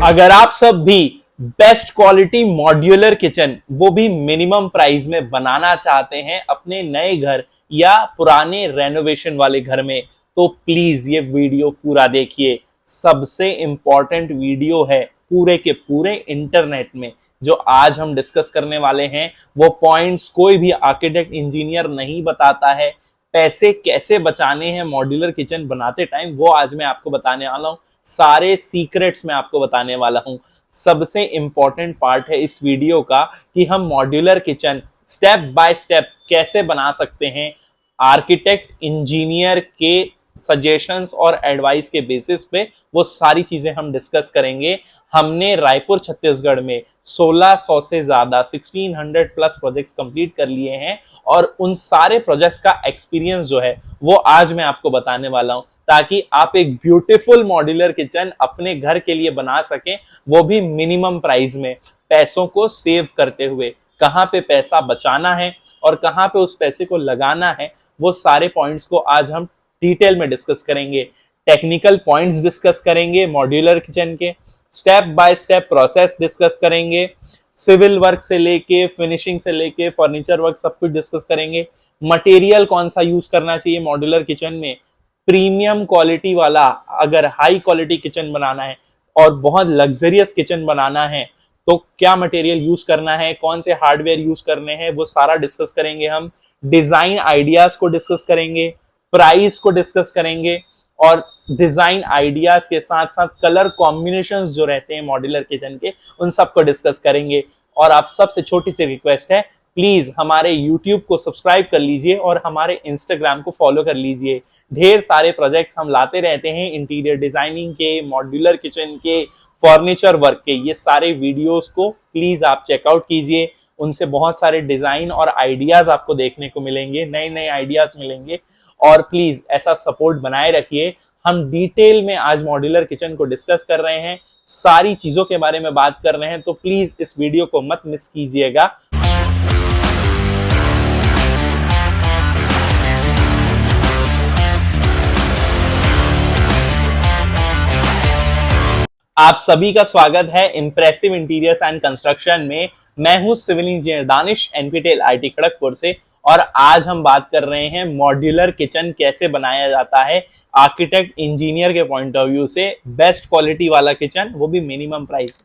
अगर आप सब भी बेस्ट क्वालिटी मॉड्यूलर किचन वो भी मिनिमम प्राइस में बनाना चाहते हैं अपने नए घर या पुराने रेनोवेशन वाले घर में, तो प्लीज ये वीडियो पूरा देखिए। सबसे इंपॉर्टेंट वीडियो है पूरे के पूरे इंटरनेट में। जो आज हम डिस्कस करने वाले हैं वो पॉइंट्स कोई भी आर्किटेक्ट इंजीनियर नहीं बताता है। पैसे कैसे बचाने हैं मॉड्यूलर किचन बनाते टाइम, वो आज मैं आपको बताने वाला हूँ। सारे सीक्रेट्स मैं आपको बताने वाला हूँ। सबसे इंपॉर्टेंट पार्ट है इस वीडियो का कि हम modular kitchen step by step कैसे बना सकते हैं। आर्किटेक्ट इंजीनियर के सजेशंस और एडवाइस के बेसिस पे वो सारी चीजें हम डिस्कस करेंगे। हमने रायपुर छत्तीसगढ़ में 1600 से ज्यादा 1600 प्लस प्रोजेक्ट्स कंप्लीट कर लिए हैं और उन सारे प्रोजेक्ट्स का एक्सपीरियंस जो है वो आज मैं आपको बताने वाला हूं, ताकि आप एक ब्यूटीफुल मॉड्यूलर किचन अपने घर के लिए बना सकें, वो भी मिनिमम प्राइस में, पैसों को सेव करते हुए। कहां पे पैसा बचाना है और कहां पे उस पैसे को लगाना है, वो सारे पॉइंट्स को आज हम डिटेल में डिस्कस करेंगे। टेक्निकल पॉइंट्स डिस्कस करेंगे मॉड्यूलर किचन के, step by step process discuss करेंगे, सिविल वर्क से लेके फिनिशिंग से लेके फर्नीचर वर्क सब कुछ डिस्कस करेंगे। मटेरियल कौन सा यूज करना चाहिए मॉड्यूलर किचन में, प्रीमियम क्वालिटी वाला, अगर हाई क्वालिटी किचन बनाना है और बहुत लग्जरियस किचन बनाना है तो क्या मटेरियल यूज करना है, कौन से हार्डवेयर यूज करने हैं, वो सारा डिस्कस करेंगे हम। डिजाइन आइडियाज को डिस्कस करेंगे, प्राइस को डिस्कस करेंगे और डिजाइन आइडियाज के साथ साथ कलर कॉम्बिनेशंस जो रहते हैं मॉड्यूलर किचन के, उन सबको डिस्कस करेंगे। और आप सबसे छोटी सी रिक्वेस्ट है, प्लीज हमारे यूट्यूब को सब्सक्राइब कर लीजिए और हमारे इंस्टाग्राम को फॉलो कर लीजिए। ढेर सारे प्रोजेक्ट्स हम लाते रहते हैं, इंटीरियर डिजाइनिंग के, मॉड्यूलर किचन के, फर्नीचर वर्क के। ये सारे वीडियोस को प्लीज आप चेकआउट कीजिए, उनसे बहुत सारे डिजाइन और आइडियाज आपको देखने को मिलेंगे, नए नए आइडियाज मिलेंगे। और प्लीज ऐसा सपोर्ट बनाए रखिए। हम डिटेल में आज मॉड्यूलर किचन को डिस्कस कर रहे हैं, सारी चीजों के बारे में बात कर रहे हैं, तो प्लीज इस वीडियो को मत मिस कीजिएगा। आप सभी का स्वागत है इंप्रेसिव इंटीरियर्स एंड कंस्ट्रक्शन में। मैं हूं civil engineer Danish, NPTEL IT Kharagpur से, और आज हम बात कर रहे हैं मॉड्यूलर किचन कैसे बनाया जाता है आर्किटेक्ट इंजीनियर के पॉइंट ऑफ व्यू से। बेस्ट क्वालिटी वाला किचन, वो भी मिनिमम प्राइस,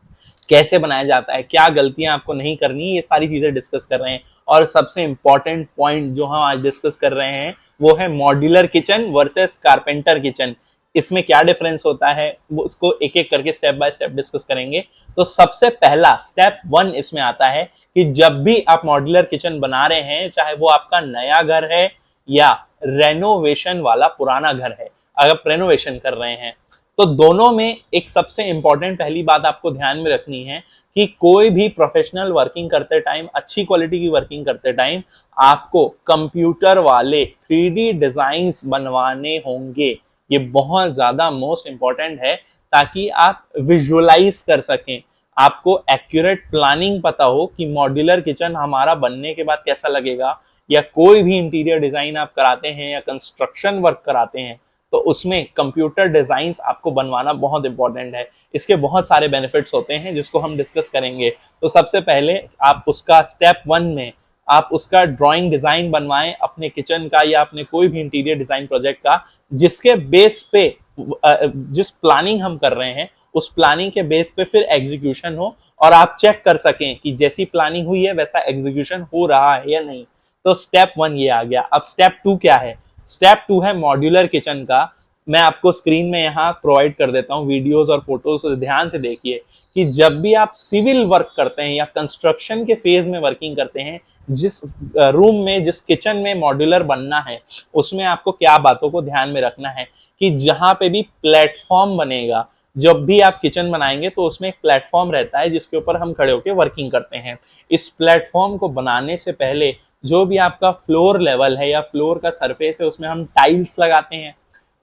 कैसे बनाया जाता है, क्या गलतियां आपको नहीं करनी, ये सारी चीजें डिस्कस कर रहे हैं। और सबसे इंपॉर्टेंट पॉइंट जो हम आज डिस्कस कर रहे हैं वो है modular kitchen versus carpenter kitchen. इसमें क्या डिफरेंस होता है वो उसको एक एक करके स्टेप बाय स्टेप डिस्कस करेंगे। तो सबसे पहला स्टेप 1 इसमें आता है कि जब भी आप मॉड्यूलर किचन बना रहे हैं, चाहे वो आपका नया घर है या रेनोवेशन वाला पुराना घर है, अगर आप रेनोवेशन कर रहे हैं, तो दोनों में एक सबसे इंपॉर्टेंट पहली बात आपको ध्यान में रखनी है कि कोई भी प्रोफेशनल वर्किंग करते टाइम, अच्छी क्वालिटी की वर्किंग करते टाइम आपको कंप्यूटर वाले 3D डिजाइन्स बनवाने होंगे। ये बहुत ज्यादा मोस्ट इंपॉर्टेंट है, ताकि आप विजुअलाइज कर सकें, आपको एक्यूरेट प्लानिंग पता हो कि मॉड्यूलर किचन हमारा बनने के बाद कैसा लगेगा। या कोई भी इंटीरियर डिजाइन आप कराते हैं या कंस्ट्रक्शन वर्क कराते हैं, तो उसमें कंप्यूटर डिजाइन्स आपको बनवाना बहुत इंपॉर्टेंट है। इसके बहुत सारे बेनिफिट्स होते हैं जिसको हम डिस्कस करेंगे। तो सबसे पहले आप उसका स्टेप 1 में आप उसका ड्राइंग डिजाइन बनवाएं अपने किचन का या अपने कोई भी इंटीरियर डिजाइन प्रोजेक्ट का, जिसके बेस पे जिस प्लानिंग हम कर रहे हैं उस प्लानिंग के बेस पे फिर एग्जीक्यूशन हो और आप चेक कर सकें कि जैसी प्लानिंग हुई है वैसा एग्जीक्यूशन हो रहा है या नहीं। तो स्टेप 1 ये आ गया। अब स्टेप 2 क्या है? स्टेप 2 है मॉड्यूलर किचन का। मैं आपको स्क्रीन में यहाँ प्रोवाइड कर देता हूँ वीडियोस और फोटोज, तो ध्यान से देखिए कि जब भी आप सिविल वर्क करते हैं या कंस्ट्रक्शन के फेज में वर्किंग करते हैं, जिस रूम में, जिस किचन में मॉड्यूलर बनना है, उसमें आपको क्या बातों को ध्यान में रखना है कि जहां पे भी प्लेटफॉर्म बनेगा, जब भी आप किचन बनाएंगे तो उसमें एक प्लेटफॉर्म रहता है जिसके ऊपर हम खड़े होकर वर्किंग करते हैं। इस प्लेटफॉर्म को बनाने से पहले जो भी आपका फ्लोर लेवल है या फ्लोर का सरफेस है, उसमें हम टाइल्स लगाते हैं,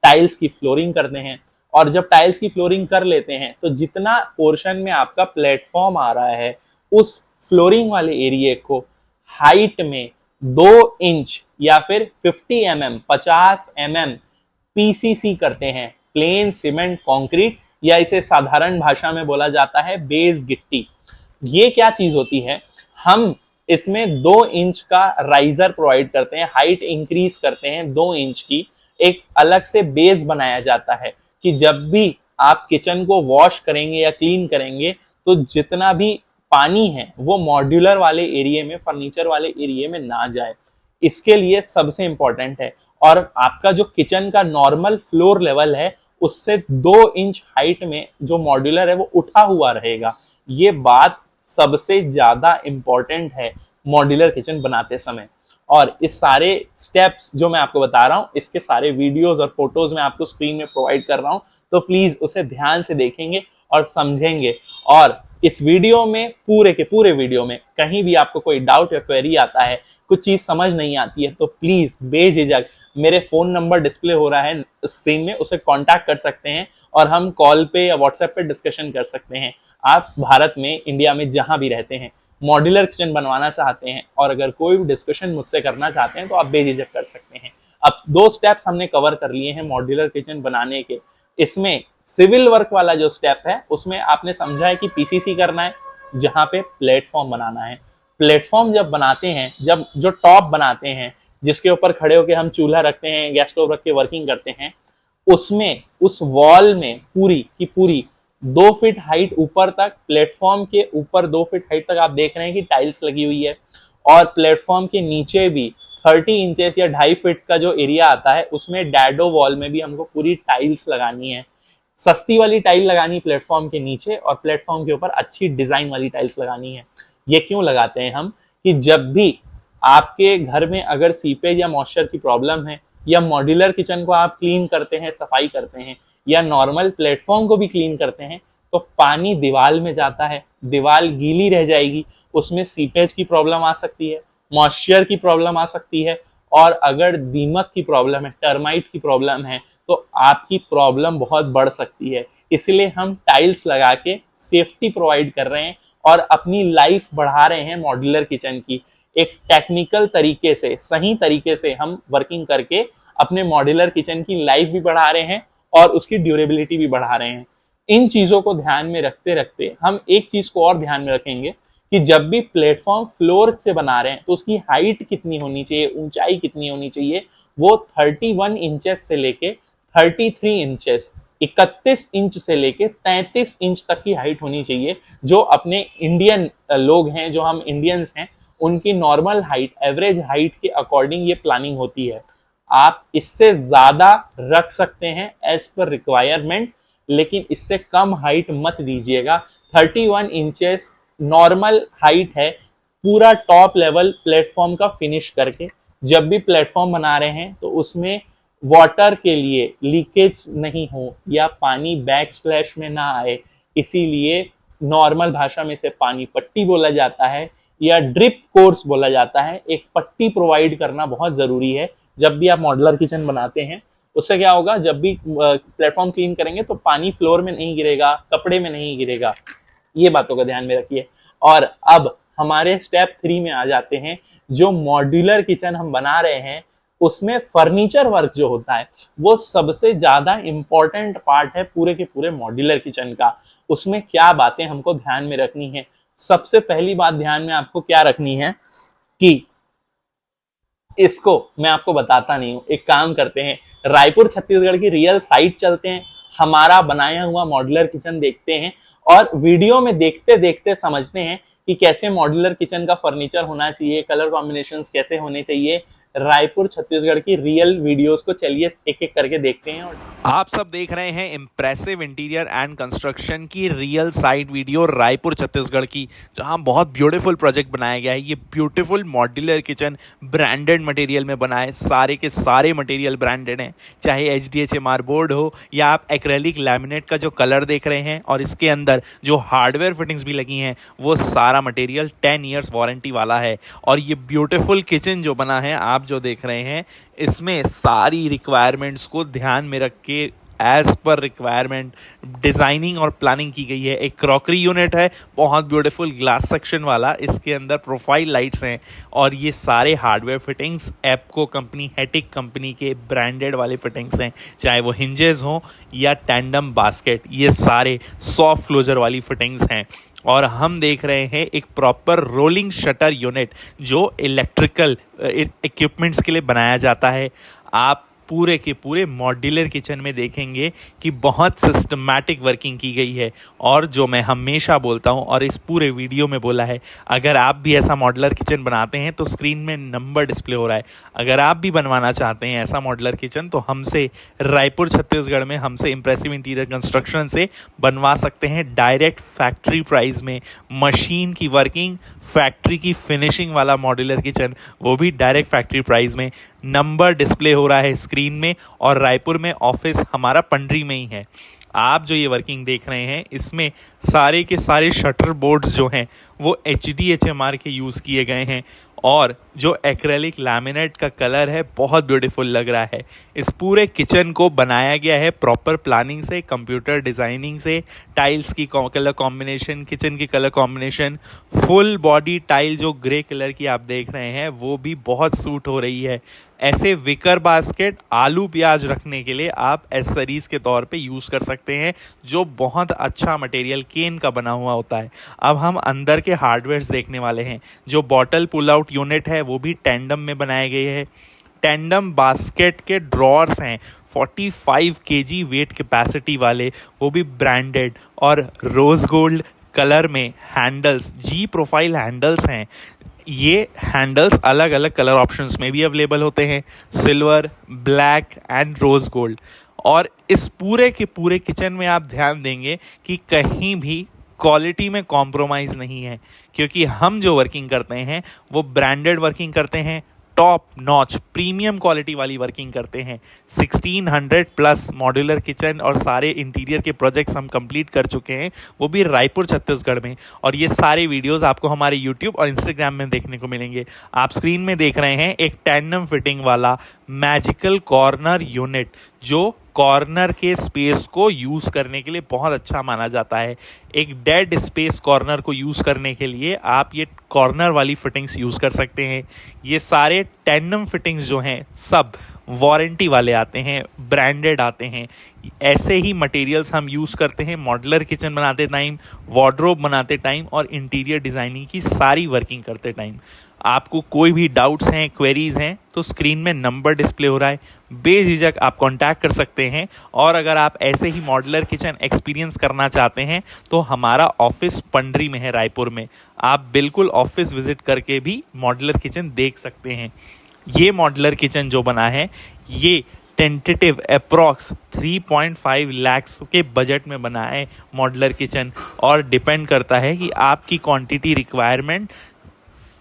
टाइल्स की फ्लोरिंग करते हैं। और जब टाइल्स की फ्लोरिंग कर लेते हैं तो जितना पोर्शन में आपका प्लेटफॉर्म आ रहा है, उस फ्लोरिंग वाले एरिया को हाइट में 2 इंच या फिर 50 mm पीसीसी करते हैं, प्लेन सीमेंट कंक्रीट या इसे साधारण भाषा में बोला जाता है बेस गिट्टी। ये क्या चीज होती है, हम इसमें 2 इंच का राइजर प्रोवाइड करते हैं, हाइट इंक्रीज करते हैं 2 इंच की। एक अलग से बेस बनाया जाता है कि जब भी आप किचन को वॉश करेंगे या क्लीन करेंगे तो जितना भी पानी है वो मॉड्यूलर वाले एरिया में, फर्नीचर वाले एरिया में ना जाए। इसके लिए सबसे इंपॉर्टेंट है। और आपका जो किचन का नॉर्मल फ्लोर लेवल है उससे 2 इंच हाइट में जो मॉड्यूलर है वो उठा हुआ रहेगा। ये बात सबसे ज्यादा इंपॉर्टेंट है मॉड्यूलर किचन बनाते समय। और इस सारे स्टेप्स जो मैं आपको बता रहा हूँ, इसके सारे वीडियोस और फोटोज मैं आपको स्क्रीन में प्रोवाइड कर रहा हूँ, तो प्लीज उसे ध्यान से देखेंगे और समझेंगे। और इस वीडियो में, पूरे के पूरे वीडियो में कहीं भी आपको कोई डाउट या क्वेरी आता है, कुछ चीज समझ नहीं आती है, तो प्लीज बेझिझक मेरे फोन नंबर डिस्प्ले हो रहा है स्क्रीन में, उसे कांटेक्ट कर सकते हैं और हम कॉल पे या व्हाट्सएप पे डिस्कशन कर सकते हैं। आप भारत में, इंडिया में जहां भी रहते हैं, मॉड्यूलर किचन बनवाना चाहते हैं और अगर कोई भी डिस्कशन मुझसे करना चाहते हैं तो आप बेझिझक कर सकते हैं। अब 2 स्टेप्स हमने कवर कर लिए हैं मॉड्यूलर किचन बनाने के। इसमें सिविल वर्क वाला जो स्टेप है उसमें आपने समझा है कि पीसीसी करना है, जहां पे प्लेटफॉर्म बनाना है। प्लेटफॉर्म जब बनाते हैं, जब जो टॉप बनाते हैं जिसके ऊपर खड़े होकर हम चूल्हा रखते हैं, गैस स्टोव रख के वर्किंग करते हैं, उसमें, उस वॉल में पूरी की पूरी 2 फीट हाइट ऊपर तक, प्लेटफॉर्म के ऊपर 2 फीट हाइट तक आप देख रहे हैं कि टाइल्स लगी हुई है। और प्लेटफॉर्म के नीचे भी 30 इंचेस या 2.5 फीट का जो एरिया आता है उसमें डैडो वॉल में भी हमको पूरी टाइल्स लगानी है। सस्ती वाली टाइल लगानी प्लेटफॉर्म के नीचे और प्लेटफॉर्म के ऊपर अच्छी डिजाइन वाली टाइल्स लगानी है। ये क्यों लगाते हैं हम, कि जब भी आपके घर में अगर सीपेज या मॉइस्चर की प्रॉब्लम है, या मॉड्यूलर किचन को आप क्लीन करते हैं, सफाई करते हैं, या नॉर्मल प्लेटफॉर्म को भी क्लीन करते हैं, तो पानी दीवार में जाता है, दीवार गीली रह जाएगी, उसमें सीपेज की प्रॉब्लम आ सकती है, मॉइस्चर की प्रॉब्लम आ सकती है, और अगर दीमक की प्रॉब्लम है, टर्माइट की प्रॉब्लम है, तो आपकी प्रॉब्लम बहुत बढ़ सकती है। इसलिए हम टाइल्स लगा के सेफ्टी प्रोवाइड कर रहे हैं और अपनी लाइफ बढ़ा रहे हैं मॉड्यूलर किचन की। एक टेक्निकल तरीके से, सही तरीके से हम वर्किंग करके अपने मॉड्यूलर किचन की लाइफ भी बढ़ा रहे हैं और उसकी ड्यूरेबिलिटी भी बढ़ा रहे हैं। इन चीजों को ध्यान में रखते रखते हम एक चीज को और ध्यान में रखेंगे कि जब भी प्लेटफॉर्म फ्लोर से बना रहे हैं तो उसकी हाइट कितनी होनी चाहिए, ऊंचाई कितनी होनी चाहिए, वो 31 इंचेस से लेके 33 इंचेस, 31 इंच से लेके 33 इंच तक की हाइट होनी चाहिए। जो अपने इंडियन लोग हैं, जो हम इंडियंस हैं, उनकी नॉर्मल हाइट, एवरेज हाइट के अकॉर्डिंग ये प्लानिंग होती है। आप इससे ज्यादा रख सकते हैं एज पर रिक्वायरमेंट, लेकिन इससे कम हाइट मत दीजिएगा। 31 इंचेस नॉर्मल हाइट है, पूरा टॉप लेवल प्लेटफॉर्म का फिनिश करके। जब भी प्लेटफॉर्म बना रहे हैं तो उसमें वाटर के लिए लीकेज नहीं हो या पानी बैक स्प्लैश में ना आए, इसीलिए नॉर्मल भाषा में से पानी पट्टी बोला जाता है या ड्रिप कोर्स बोला जाता है। एक पट्टी प्रोवाइड करना बहुत जरूरी है जब भी आप मॉड्यूलर किचन बनाते हैं। उससे क्या होगा, जब भी प्लेटफॉर्म क्लीन करेंगे तो पानी फ्लोर में नहीं गिरेगा, कपड़े में नहीं गिरेगा। ये बातों का ध्यान में रखिए। और अब हमारे स्टेप 3 में आ जाते हैं। जो मॉड्यूलर किचन हम बना रहे हैं उसमें फर्नीचर वर्क जो होता है वो सबसे ज्यादा इंपॉर्टेंट पार्ट है पूरे के पूरे मॉड्यूलर किचन का। उसमें क्या बातें हमको ध्यान में रखनी है। सबसे पहली बात ध्यान में आपको क्या रखनी है कि इसको मैं आपको बताता नहीं हूं, एक काम करते हैं, रायपुर छत्तीसगढ़ की रियल साइट चलते हैं, हमारा बनाया हुआ मॉड्यूलर किचन देखते हैं और वीडियो में देखते देखते समझते हैं कि कैसे मॉड्यूलर किचन का फर्नीचर होना चाहिए, कलर कॉम्बिनेशंस कैसे होने चाहिए। रायपुर छत्तीसगढ़ की रियल वीडियोस को चलिए एक एक करके देखते हैं। और आप सब देख रहे हैं इम्प्रेसिव इंटीरियर एंड कंस्ट्रक्शन की real site video Raipur Chhattisgarh की, जहां बहुत ब्यूटीफुल प्रोजेक्ट बनाया गया है। ये beautiful modular kitchen branded material में बना है, सारे के सारे मटेरियल ब्रांडेड हैं, चाहे HDHMR बोर्ड हो या आप एक्रेलिक लैमिनेट का जो कलर देख रहे हैं, और इसके अंदर जो हार्डवेयर फिटिंग्स भी लगी हैं वो सारा मटेरियल 10 ईयर्स वारंटी वाला है। और ये ब्यूटीफुल किचन जो बना है, आप जो देख रहे हैं, इसमें सारी रिक्वायरमेंट्स को ध्यान में रख के एज पर रिक्वायरमेंट डिज़ाइनिंग और प्लानिंग की गई है। एक क्रॉकरी यूनिट है, बहुत ब्यूटीफुल ग्लास सेक्शन वाला, इसके अंदर प्रोफाइल लाइट्स हैं और ये सारे hardware fittings Apco company, Hettich company के ब्रांडेड वाले फिटिंग्स हैं, चाहे वो हिंजेस हों या टैंडम बास्केट, ये सारे सॉफ्ट क्लोजर वाली फिटिंग्स हैं। और हम देख रहे हैं एक प्रॉपर रोलिंग शटर यूनिट जो इलेक्ट्रिकल इक्विपमेंट्स के लिए बनाया जाता है। आप पूरे के पूरे मॉड्यूलर किचन में देखेंगे कि बहुत सिस्टमैटिक वर्किंग की गई है। और जो मैं हमेशा बोलता हूं और इस पूरे वीडियो में बोला है, अगर आप भी ऐसा मॉड्यूलर किचन बनाते हैं तो स्क्रीन में नंबर डिस्प्ले हो रहा है, अगर आप भी बनवाना चाहते हैं ऐसा मॉड्यूलर किचन तो हमसे रायपुर छत्तीसगढ़ में हमसे इम्प्रेसिव इंटीरियर कंस्ट्रक्शन से बनवा सकते हैं डायरेक्ट फैक्ट्री प्राइस में। मशीन की वर्किंग, फैक्ट्री की फिनिशिंग वाला मॉड्यूलर किचन, वो भी डायरेक्ट फैक्ट्री प्राइस में। नंबर डिस्प्ले हो रहा है स्क्रीन में और रायपुर में ऑफिस हमारा पंडरी में ही है। आप जो ये वर्किंग देख रहे हैं इसमें सारे के सारे शटर बोर्ड्स जो हैं वो HDHMR के यूज़ किए गए हैं और जो एक्रेलिक लैमिनेट का कलर है बहुत ब्यूटीफुल लग रहा है। इस पूरे किचन को बनाया गया है प्रॉपर प्लानिंग से, कंप्यूटर डिज़ाइनिंग से, टाइल्स की कलर कॉम्बिनेशन, किचन की colour combination, full body tile जो ग्रे कलर की आप देख रहे हैं वो भी बहुत सूट हो रही है। ऐसे विकर बास्केट आलू प्याज रखने के लिए आप एसेसरीज के तौर पे यूज़ कर सकते हैं, जो बहुत अच्छा मटेरियल केन का बना हुआ होता है। अब हम अंदर के हार्डवेयर्स देखने वाले हैं। जो बॉटल पुल आउट यूनिट है वो भी टैंडम में बनाए गए हैं। टैंडम बास्केट के ड्रॉर्स हैं 45 kg वेट कैपेसिटी वाले, वो भी ब्रांडेड, और रोज गोल्ड कलर में हैंडल्स, जी प्रोफाइल हैंडल्स हैं। ये हैंडल्स अलग अलग कलर ऑप्शंस में भी अवेलेबल होते हैं, silver, black and rose gold. और इस पूरे के पूरे किचन में आप ध्यान देंगे कि कहीं भी क्वालिटी में कॉम्प्रोमाइज़ नहीं है, क्योंकि हम जो वर्किंग करते हैं वो ब्रांडेड वर्किंग करते हैं, टॉप नॉच प्रीमियम क्वालिटी वाली वर्किंग करते हैं। 1600 प्लस मॉड्यूलर किचन और सारे इंटीरियर के प्रोजेक्ट्स हम कंप्लीट कर चुके हैं, वो भी रायपुर छत्तीसगढ़ में। और ये सारे वीडियोस आपको हमारे यूट्यूब और इंस्टाग्राम में देखने को मिलेंगे। आप स्क्रीन में देख रहे हैं एक टैंडम फिटिंग वाला मैजिकल कॉर्नर यूनिट, जो कॉर्नर के स्पेस को यूज़ करने के लिए बहुत अच्छा माना जाता है। एक डेड स्पेस कॉर्नर को यूज़ करने के लिए आप ये कॉर्नर वाली फिटिंग्स यूज़ कर सकते हैं। ये सारे टैंडम फिटिंग्स जो हैं सब वारंटी वाले आते हैं, ब्रांडेड आते हैं। ऐसे ही मटेरियल्स हम यूज़ करते हैं मॉड्यूलर किचन बनाते टाइम, वार्डरोब बनाते टाइम और इंटीरियर डिज़ाइनिंग की सारी वर्किंग करते टाइम। आपको कोई भी डाउट्स हैं, क्वेरीज़ हैं तो स्क्रीन में नंबर डिस्प्ले हो रहा है, बेझिझक आप कांटेक्ट कर सकते हैं। और अगर आप ऐसे ही मॉड्यूलर किचन एक्सपीरियंस करना चाहते हैं तो हमारा ऑफिस पंडरी में है रायपुर में, आप बिल्कुल ऑफिस विजिट करके भी मॉड्यूलर किचन देख सकते हैं। ये मॉड्यूलर किचन जो बना है ये टेंटेटिव अप्रॉक्स 3.5 लाख्स के बजट में बना है मॉड्यूलर किचन, और डिपेंड करता है कि आपकी क्वांटिटी रिक्वायरमेंट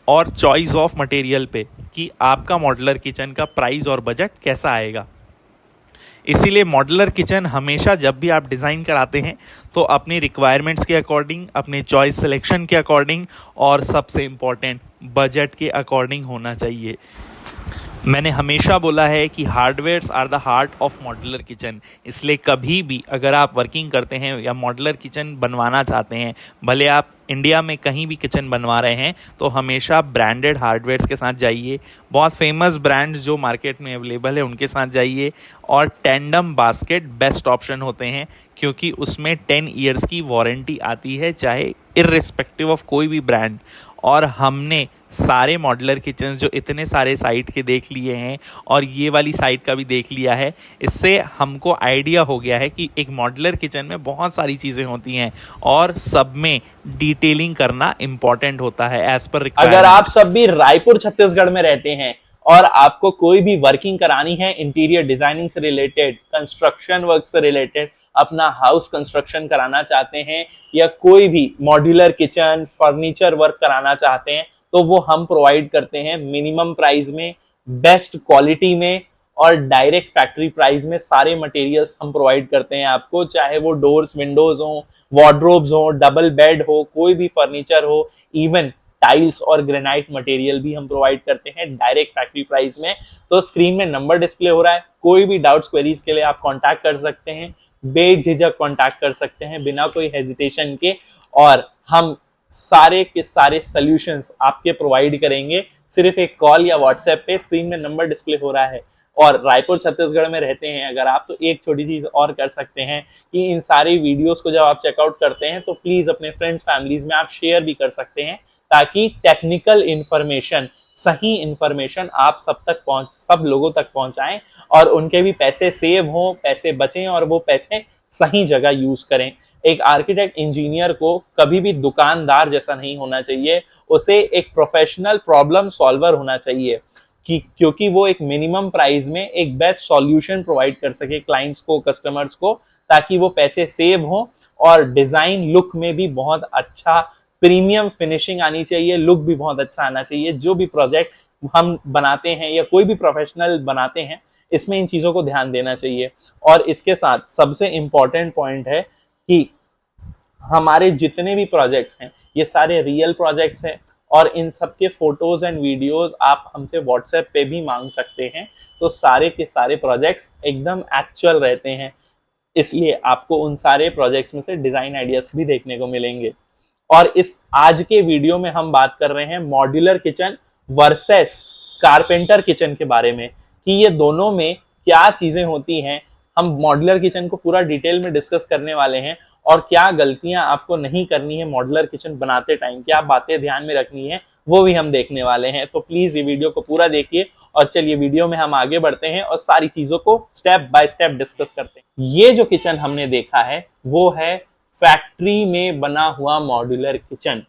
और चॉइस ऑफ मटेरियल पे कि आपका मॉड्यूलर किचन का प्राइस और बजट कैसा आएगा। इसीलिए मॉड्यूलर किचन हमेशा जब भी आप डिज़ाइन कराते हैं तो अपनी रिक्वायरमेंट्स के अकॉर्डिंग, अपने चॉइस सिलेक्शन के अकॉर्डिंग और सबसे इम्पॉर्टेंट बजट के अकॉर्डिंग होना चाहिए। मैंने हमेशा बोला है कि hardwares are the heart of modular kitchen, इसलिए कभी भी अगर आप वर्किंग करते हैं या मॉड्यूलर किचन बनवाना चाहते हैं, भले आप इंडिया में कहीं भी किचन बनवा रहे हैं, तो हमेशा ब्रांडेड हार्डवेयर्स के साथ जाइए। बहुत फेमस ब्रांड्स जो मार्केट में अवेलेबल है उनके साथ जाइए। और टैंडम बास्केट बेस्ट ऑप्शन होते हैं क्योंकि उसमें 10 ईयर्स की वारंटी आती है, चाहे इर्रिस्पेक्टिव ऑफ कोई भी ब्रांड। और हमने सारे मॉड्यूलर किचन जो इतने सारे साइट के देख लिए हैं और ये वाली साइट का भी देख लिया है, इससे हमको आइडिया हो गया है कि एक मॉड्यूलर किचन में बहुत सारी चीज़ें होती हैं और सब में डिटेलिंग करना इम्पॉर्टेंट होता है एज पर रिक्वायरमेंट। अगर आप सब भी रायपुर छत्तीसगढ़ में रहते हैं और आपको कोई भी वर्किंग करानी है इंटीरियर डिजाइनिंग से रिलेटेड, कंस्ट्रक्शन वर्क से रिलेटेड, अपना हाउस कंस्ट्रक्शन कराना चाहते हैं या कोई भी मॉड्यूलर किचन फर्नीचर वर्क कराना चाहते हैं, तो वो हम प्रोवाइड करते हैं मिनिमम प्राइस में, बेस्ट क्वालिटी में और डायरेक्ट फैक्ट्री प्राइस में। सारे मटेरियल्स हम प्रोवाइड करते हैं आपको, चाहे वो डोर्स, विंडोज हो, वार्डरोब्स हो, डबल बेड हो, कोई भी फर्नीचर हो, इवन टाइल्स और ग्रेनाइट मटेरियल भी हम प्रोवाइड करते हैं डायरेक्ट फैक्ट्री प्राइस में। तो स्क्रीन में नंबर डिस्प्ले हो रहा है, कोई भी डाउट्स क्वेरीज के लिए आप कांटेक्ट कर सकते हैं, बेझिझक कांटेक्ट कर सकते हैं बिना कोई हेजिटेशन के, और हम सारे के सारे सॉल्यूशंस आपके प्रोवाइड करेंगे सिर्फ एक कॉल या व्हाट्सएप पे। स्क्रीन में नंबर डिस्प्ले हो रहा है और रायपुर छत्तीसगढ़ में रहते हैं अगर आप, तो एक छोटी चीज और कर सकते हैं कि इन सारी वीडियोस को जब आप चेकआउट करते हैं तो प्लीज अपने फ्रेंड्स फैमिलीज में आप शेयर भी कर सकते हैं, ताकि टेक्निकल इंफॉर्मेशन, सही इंफॉर्मेशन आप सब लोगों तक पहुंचाएं और उनके भी पैसे सेव हों, पैसे बचें और वो पैसे सही जगह यूज करें। एक आर्किटेक्ट इंजीनियर को कभी भी दुकानदार जैसा नहीं होना चाहिए, उसे एक प्रोफेशनल प्रॉब्लम सॉल्वर होना चाहिए क्योंकि वो एक मिनिमम प्राइस में एक बेस्ट सॉल्यूशन प्रोवाइड कर सके क्लाइंट्स को, कस्टमर्स को, ताकि वो पैसे सेव हो और डिजाइन लुक में भी बहुत अच्छा प्रीमियम फिनिशिंग आनी चाहिए, लुक भी बहुत अच्छा आना चाहिए। जो भी प्रोजेक्ट हम बनाते हैं या कोई भी प्रोफेशनल बनाते हैं, इसमें इन चीजों को ध्यान देना चाहिए। और इसके साथ सबसे इंपॉर्टेंट पॉइंट है कि हमारे जितने भी प्रोजेक्ट्स हैं ये सारे रियल प्रोजेक्ट्स हैं और इन सब के फोटोज एंड वीडियोस आप हमसे व्हाट्सएप पे भी मांग सकते हैं। तो सारे के सारे प्रोजेक्ट्स एकदम एक्चुअल रहते हैं, इसलिए आपको उन सारे प्रोजेक्ट्स में से डिजाइन आइडियाज भी देखने को मिलेंगे। और इस आज के वीडियो में हम बात कर रहे हैं modular kitchen versus carpenter kitchen के बारे में, कि ये दोनों में क्या चीजें होती हैं। हम मॉड्यूलर किचन को पूरा डिटेल में डिस्कस करने वाले हैं और क्या गलतियां आपको नहीं करनी है मॉड्यूलर किचन बनाते टाइम, क्या बातें ध्यान में रखनी है, वो भी हम देखने वाले हैं। तो प्लीज ये वीडियो को पूरा देखिए और चलिए वीडियो में हम आगे बढ़ते हैं और सारी चीजों को स्टेप बाय स्टेप डिस्कस करते हैं। ये जो किचन हमने देखा है वो है फैक्ट्री में बना हुआ मॉड्यूलर किचन।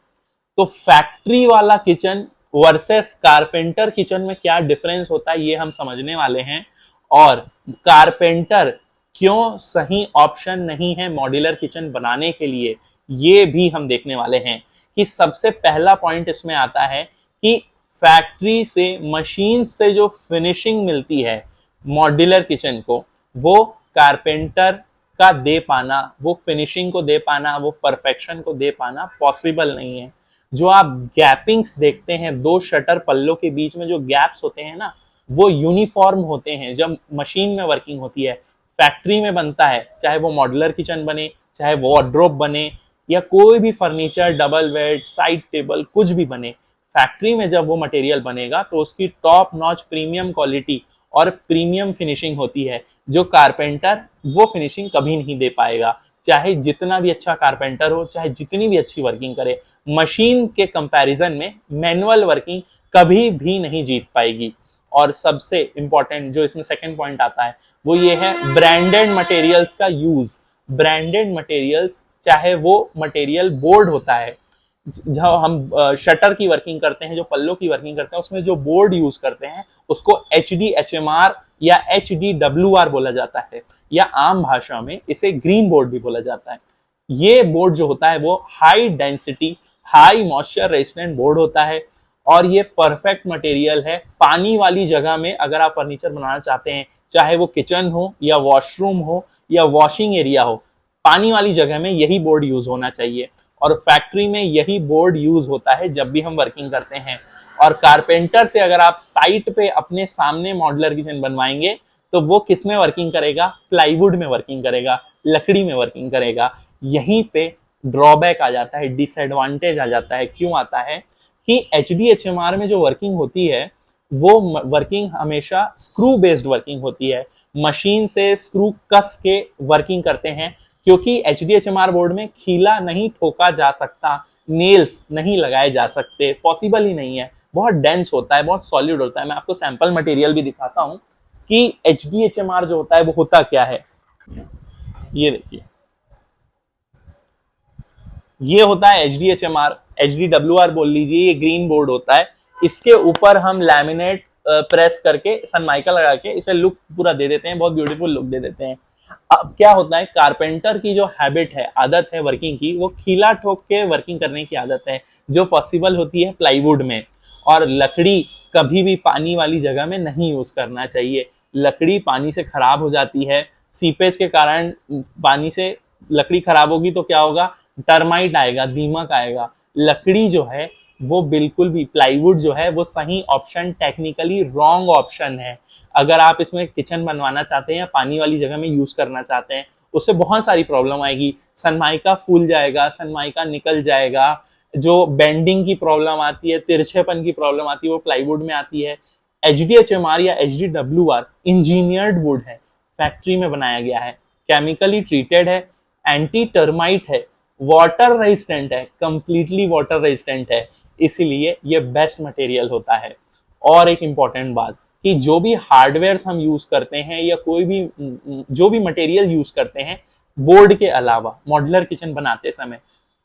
तो फैक्ट्री वाला किचन वर्सेस कारपेंटर किचन में क्या डिफरेंस होता है ये हम समझने वाले हैं, और कारपेंटर क्यों सही ऑप्शन नहीं है मॉड्यूलर किचन बनाने के लिए ये भी हम देखने वाले हैं। कि सबसे पहला पॉइंट इसमें आता है कि फैक्ट्री से, मशीन से जो फिनिशिंग मिलती है मॉड्यूलर किचन को, वो कारपेंटर का दे पाना, वो फिनिशिंग को दे पाना, वो परफेक्शन को दे पाना पॉसिबल नहीं है। जो आप गैपिंग्स देखते हैं, दो शटर पल्लों के बीच में जो गैप्स होते हैं ना, वो यूनिफॉर्म होते हैं जब मशीन में वर्किंग होती है। फैक्ट्री में बनता है, चाहे वो मॉड्यूलर किचन बने, चाहे वार्डरोब बने, या कोई भी furniture, double bed, side table, कुछ भी बने, फैक्ट्री में जब वो मटेरियल बनेगा तो उसकी टॉप नॉच प्रीमियम क्वालिटी और प्रीमियम फिनिशिंग होती है, जो कारपेंटर वो फिनिशिंग कभी नहीं दे पाएगा। चाहे जितना भी अच्छा कारपेंटर हो, चाहे जितनी भी अच्छी वर्किंग करे, मशीन के कंपैरिजन में मैनुअल वर्किंग कभी भी नहीं जीत पाएगी। और सबसे इंपॉर्टेंट जो इसमें सेकंड पॉइंट आता है वो ये है ब्रांडेड मटेरियल्स का यूज। ब्रांडेड मटेरियल्स, चाहे वो मटेरियल बोर्ड होता है, जहाँ हम शटर की वर्किंग करते हैं, जो पल्लों की वर्किंग करते हैं, उसमें जो बोर्ड यूज करते हैं उसको HDHMR या HDWR बोला जाता है, या आम भाषा में इसे ग्रीन बोर्ड भी बोला जाता है। ये बोर्ड जो होता है वो high density, high moisture resistant board होता है और ये परफेक्ट मटेरियल है पानी वाली जगह में। अगर आप फर्नीचर बनाना चाहते हैं, चाहे वो किचन हो या वॉशरूम हो या वॉशिंग एरिया हो, पानी वाली जगह में यही बोर्ड यूज होना चाहिए और फैक्ट्री में यही बोर्ड यूज होता है जब भी हम वर्किंग करते हैं। और कारपेंटर से अगर आप साइट पे अपने सामने मॉड्यूलर किचन बनवाएंगे तो वो किस में वर्किंग करेगा? प्लाईवुड में वर्किंग करेगा, लकड़ी में वर्किंग करेगा। यहीं पे ड्रॉबैक आ जाता है, डिसएडवांटेज आ जाता है। क्यों आता है कि HDHMR में जो वर्किंग होती है वो वर्किंग हमेशा स्क्रू बेस्ड वर्किंग होती है, मशीन से स्क्रू कस के वर्किंग करते हैं, क्योंकि HDHMR बोर्ड में खीला नहीं ठोका जा सकता, नेल्स नहीं लगाए जा सकते, पॉसिबल ही नहीं है। बहुत डेंस होता है, बहुत सॉलिड होता है। मैं आपको सैंपल मटेरियल भी दिखाता हूं कि HDHMR जो होता है वो होता क्या है। ये देखिए, ये होता है HDHMR, HDWR बोल लीजिए, ये ग्रीन बोर्ड होता है। इसके ऊपर हम लैमिनेट प्रेस करके सनमाइका लगा के इसे लुक पूरा दे देते हैं, बहुत ब्यूटीफुल लुक दे देते हैं। अब क्या होता है, कारपेंटर की जो हैबिट है, आदत है वर्किंग की, वो खीला ठोक के वर्किंग करने की आदत है, जो पॉसिबल होती है प्लाईवुड में। और लकड़ी कभी भी पानी वाली जगह में नहीं यूज करना चाहिए। लकड़ी पानी से खराब हो जाती है, सीपेज के कारण पानी से लकड़ी खराब होगी तो क्या होगा? टर्माइट आएगा, दीमक आएगा। लकड़ी जो है वो बिल्कुल भी प्लाईवुड जो है वो सही ऑप्शन, टेक्निकली रॉन्ग ऑप्शन है। अगर आप इसमें किचन बनवाना चाहते हैं या पानी वाली जगह में यूज करना चाहते हैं, उससे बहुत सारी प्रॉब्लम आएगी। सनमाइका फूल जाएगा, सनमाइका निकल जाएगा, जो बेंडिंग की प्रॉब्लम आती है, तिरछेपन की प्रॉब्लम आती है, वो प्लाईवुड में आती है। HDHMR या HDWR इंजीनियर्ड वुड है, फैक्ट्री में बनाया गया है, केमिकली ट्रीटेड है, एंटी टर्माइट है, वाटर रेजिस्टेंट है, कंप्लीटली वाटर रेजिस्टेंट है, इसीलिए ये बेस्ट मटेरियल होता है। और एक इंपॉर्टेंट बात कि जो भी हार्डवेयर हम यूज करते हैं या कोई भी जो भी मटेरियल यूज करते हैं, बोर्ड के अलावा मॉड्यूलर किचन बनाते समय,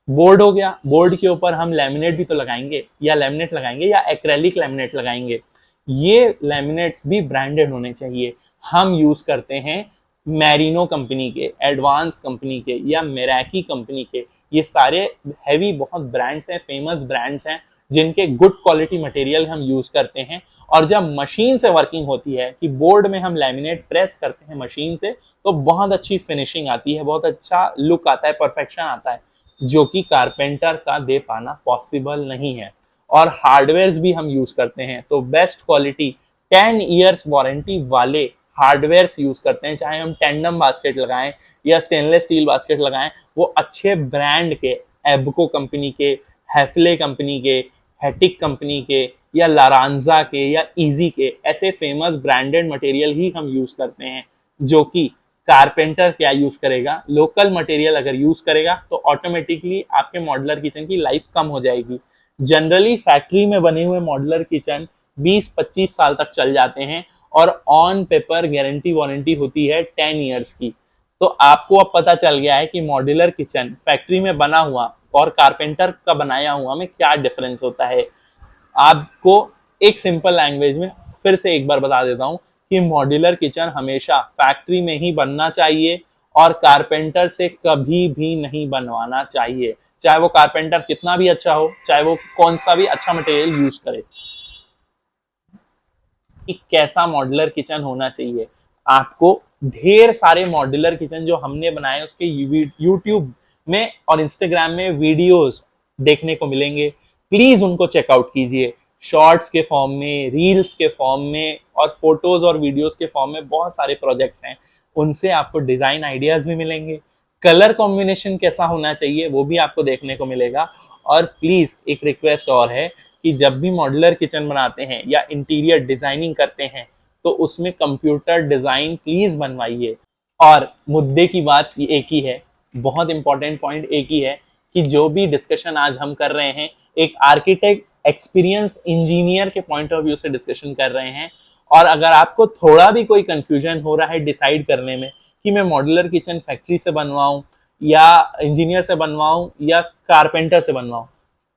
बोर्ड हो गया, बोर्ड के ऊपर हम लैमिनेट भी तो लगाएंगे या लैमिनेट लगाएंगे या एक्रेलिक लैमिनेट लगाएंगे। ये लैमिनेट्स भी ब्रांडेड होने चाहिए। हम यूज करते हैं मैरिनो कंपनी के, एडवांस कंपनी के या मेराकी कंपनी के। ये सारे हैवी बहुत ब्रांड्स हैं, फेमस ब्रांड्स हैं, जिनके गुड क्वालिटी मटेरियल हम यूज करते हैं। और जब मशीन से वर्किंग होती है कि बोर्ड में हम लैमिनेट प्रेस करते हैं मशीन से, तो बहुत अच्छी फिनिशिंग आती है, बहुत अच्छा लुक आता है, परफेक्शन आता है, जो कि कारपेंटर का दे पाना पॉसिबल नहीं है। और हार्डवेयर भी हम यूज करते हैं तो बेस्ट क्वालिटी 10 इयर्स वारंटी वाले हार्डवेयर यूज करते हैं, चाहे हम टेंडम बास्केट लगाएं या स्टेनलेस स्टील बास्केट लगाएं, वो अच्छे ब्रांड के, एबको कंपनी के, हैफले कंपनी के, हैटिक कंपनी के या लारांजा के या इजी के, ऐसे फेमस ब्रांडेड मटेरियल ही हम यूज करते हैं। जो कि कारपेंटर क्या यूज करेगा, लोकल मटेरियल अगर यूज करेगा तो ऑटोमेटिकली आपके मॉड्यूलर किचन की लाइफ कम हो जाएगी। जनरली फैक्ट्री में बने हुए मॉड्यूलर किचन 20-25 साल तक चल जाते हैं और ऑन पेपर गारंटी वारंटी होती है 10 इयर्स की। तो आपको अब पता चल गया है कि मॉड्यूलर किचन फैक्ट्री में बना हुआ और कारपेंटर का बनाया हुआ में क्या डिफरेंस होता है। आपको एक सिंपल लैंग्वेज में फिर से एक बार बता देता हूं कि मॉड्यूलर किचन हमेशा फैक्ट्री में ही बनना चाहिए और कारपेंटर से कभी भी नहीं बनवाना चाहिए, चाहे वो कारपेंटर कितना भी अच्छा हो, चाहे वो कौन सा भी अच्छा मटेरियल यूज करे। कि कैसा मॉड्यूलर किचन होना चाहिए, आपको ढेर सारे मॉड्यूलर किचन जो हमने बनाए उसके यूट्यूब में और इंस्टाग्राम में वीडियोस देखने को मिलेंगे। प्लीज उनको चेकआउट कीजिए, शॉर्ट्स के फॉर्म में, रील्स के फॉर्म में और फोटोज और वीडियोस के फॉर्म में बहुत सारे प्रोजेक्ट्स हैं, उनसे आपको डिजाइन आइडियाज भी मिलेंगे। कलर कॉम्बिनेशन कैसा होना चाहिए वो भी आपको देखने को मिलेगा। और प्लीज एक रिक्वेस्ट और है कि जब भी मॉड्यूलर किचन बनाते हैं या इंटीरियर डिजाइनिंग करते हैं तो उसमें कंप्यूटर डिजाइन प्लीज बनवाइए। और मुद्दे की बात एक ही है, बहुत इंपॉर्टेंट पॉइंट एक ही है कि जो भी डिस्कशन आज हम कर रहे हैं एक आर्किटेक्ट, एक्सपीरियंस्ड इंजीनियर के पॉइंट ऑफ व्यू से डिस्कशन कर रहे हैं। और अगर आपको थोड़ा भी कोई कंफ्यूजन हो रहा है डिसाइड करने में कि मैं मॉड्यूलर किचन फैक्ट्री से बनवाऊं या इंजीनियर से बनवाऊं या कारपेंटर से बनवाऊं,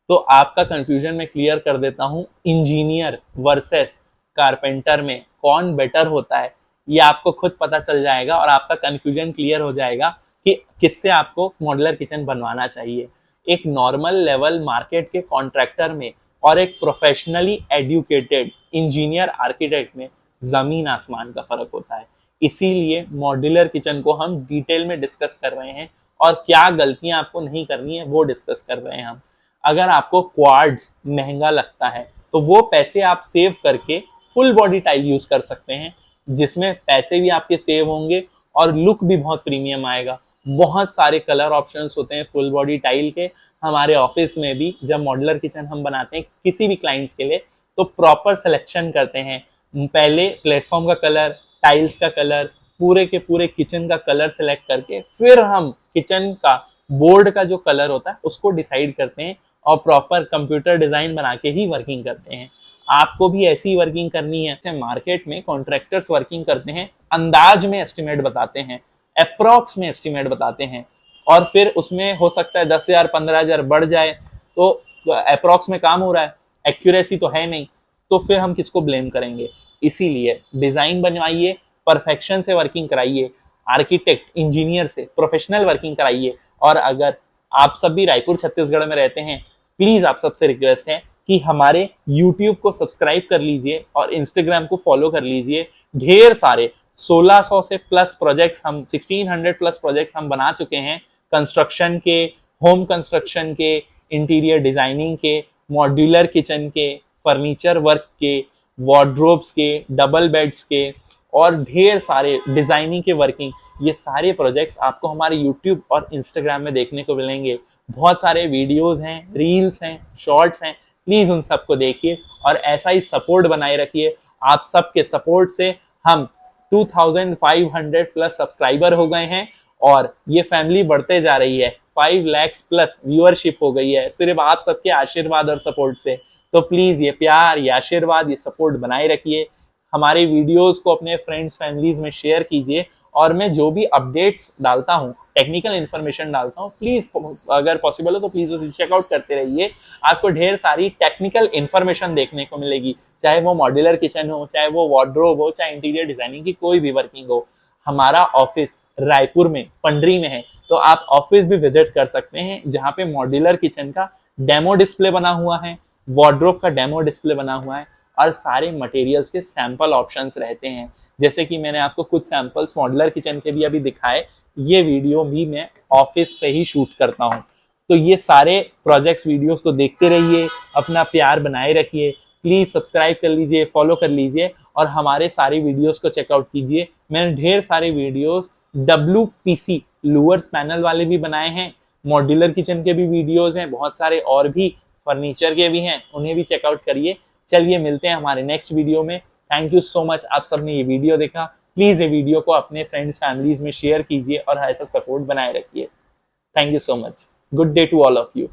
तो आपका कंफ्यूजन मैं क्लियर कर देता हूं। इंजीनियर वर्सेस कारपेंटर में कौन बेटर होता है ये आपको खुद पता चल जाएगा और आपका कंफ्यूजन क्लियर हो जाएगा कि किससे आपको मॉड्यूलर किचन बनवाना चाहिए। एक नॉर्मल लेवल मार्केट के कॉन्ट्रैक्टर में और एक प्रोफेशनली एजुकेटेड इंजीनियर आर्किटेक्ट में जमीन आसमान का फर्क होता है। इसीलिए मॉड्यूलर किचन को हम डिटेल में डिस्कस कर रहे हैं और क्या गलतियां आपको नहीं करनी है वो डिस्कस कर रहे हैं हम। अगर आपको क्वार्ट्ज महंगा लगता है तो वो पैसे आप सेव करके फुल बॉडी टाइल यूज कर सकते हैं, जिसमें पैसे भी आपके सेव होंगे और लुक भी बहुत प्रीमियम आएगा। बहुत सारे कलर ऑप्शंस होते हैं फुल बॉडी टाइल के। हमारे ऑफिस में भी जब मॉड्यूलर किचन हम बनाते हैं किसी भी क्लाइंट्स के लिए तो प्रॉपर सिलेक्शन करते हैं। पहले प्लेटफॉर्म का कलर, टाइल्स का कलर, पूरे के पूरे किचन का कलर सेलेक्ट करके फिर हम किचन का बोर्ड का जो कलर होता है उसको डिसाइड करते हैं और प्रॉपर कंप्यूटर डिजाइन बना के ही वर्किंग करते हैं। आपको भी ऐसी वर्किंग करनी है। मार्केट में कॉन्ट्रैक्टर्स वर्किंग करते हैं, अंदाज में एस्टिमेट बताते हैं, अप्रॉक्स में एस्टिमेट बताते हैं और फिर उसमें हो सकता है 10,000 15,000 बढ़ जाए तो अप्रॉक्स में काम हो रहा है, एक्यूरेसी तो है नहीं, तो फिर हम किसको ब्लेम करेंगे। इसीलिए डिजाइन बनवाइए, परफेक्शन से वर्किंग कराइए, आर्किटेक्ट इंजीनियर से प्रोफेशनल वर्किंग कराइए। और अगर आप सब भी रायपुर छत्तीसगढ़ में रहते हैं, प्लीज आप सबसे रिक्वेस्ट है कि हमारे YouTube को सब्सक्राइब कर लीजिए और Instagram को फॉलो कर लीजिए। ढेर सारे 1600 से प्लस प्रोजेक्ट्स, हम 1600 प्लस प्रोजेक्ट्स हम बना चुके हैं, कंस्ट्रक्शन के, होम कंस्ट्रक्शन के, इंटीरियर डिजाइनिंग के मॉड्यूलर किचन के, फर्नीचर वर्क के, वार्डरोब्स के, डबल बेड्स के और ढेर सारे डिजाइनिंग के वर्किंग, ये सारे प्रोजेक्ट्स आपको हमारे यूट्यूब और इंस्टाग्राम में देखने को मिलेंगे। बहुत सारे वीडियोस हैं, रील्स हैं, शॉर्ट्स हैं, प्लीज उन सबको देखिए और ऐसा ही सपोर्ट बनाए रखिए। आप सबके सपोर्ट से हम 2500 प्लस सब्सक्राइबर हो गए हैं और ये फैमिली बढ़ते जा रही है। 5 लाख प्लस व्यूअरशिप हो गई है सिर्फ आप सबके आशीर्वाद और सपोर्ट से। तो प्लीज ये प्यार, ये आशीर्वाद, ये सपोर्ट बनाए रखिए। हमारे वीडियोस को अपने फ्रेंड्स फैमिलीज में शेयर कीजिए और मैं जो भी अपडेट्स डालता हूँ, टेक्निकल इन्फॉर्मेशन डालता हूँ, प्लीज अगर पॉसिबल हो तो प्लीज उसे चेकआउट करते रहिए। आपको ढेर सारी टेक्निकल इन्फॉर्मेशन देखने को मिलेगी, चाहे वो मॉड्यूलर किचन हो, चाहे वो वार्डरोब हो, चाहे इंटीरियर डिजाइनिंग की कोई भी वर्किंग हो। हमारा ऑफिस रायपुर में पंडरी में है, तो आप ऑफिस भी विजिट कर सकते हैं जहाँ पे मॉड्यूलर किचन का डेमो डिस्प्ले बना हुआ है, वार्डरोब का डेमो डिस्प्ले बना हुआ है और सारे मटेरियल्स के सैंपल ऑप्शंस रहते हैं। जैसे कि मैंने आपको कुछ सैंपल्स मॉड्यूलर किचन के भी अभी दिखाए, ये वीडियो भी मैं ऑफिस से ही शूट करता हूँ। तो ये सारे प्रोजेक्ट्स वीडियोस को देखते रहिए, अपना प्यार बनाए रखिए। प्लीज सब्सक्राइब कर लीजिए, फॉलो कर लीजिए और हमारे सारे वीडियोस को चेकआउट कीजिए। मैंने ढेर सारे वीडियोस WPC लूअर्स पैनल वाले भी बनाए हैं, मॉड्यूलर किचन के भी वीडियोस हैं, बहुत सारे और भी फर्नीचर के भी हैं, उन्हें भी चेकआउट करिए। चलिए मिलते हैं हमारे नेक्स्ट वीडियो में। थैंक यू सो मच, आप सबने ये वीडियो देखा। प्लीज ये वीडियो को अपने फ्रेंड्स फैमिलीज में शेयर कीजिए और ऐसा सपोर्ट बनाए रखिए। Thank you so much. Good day to all of you.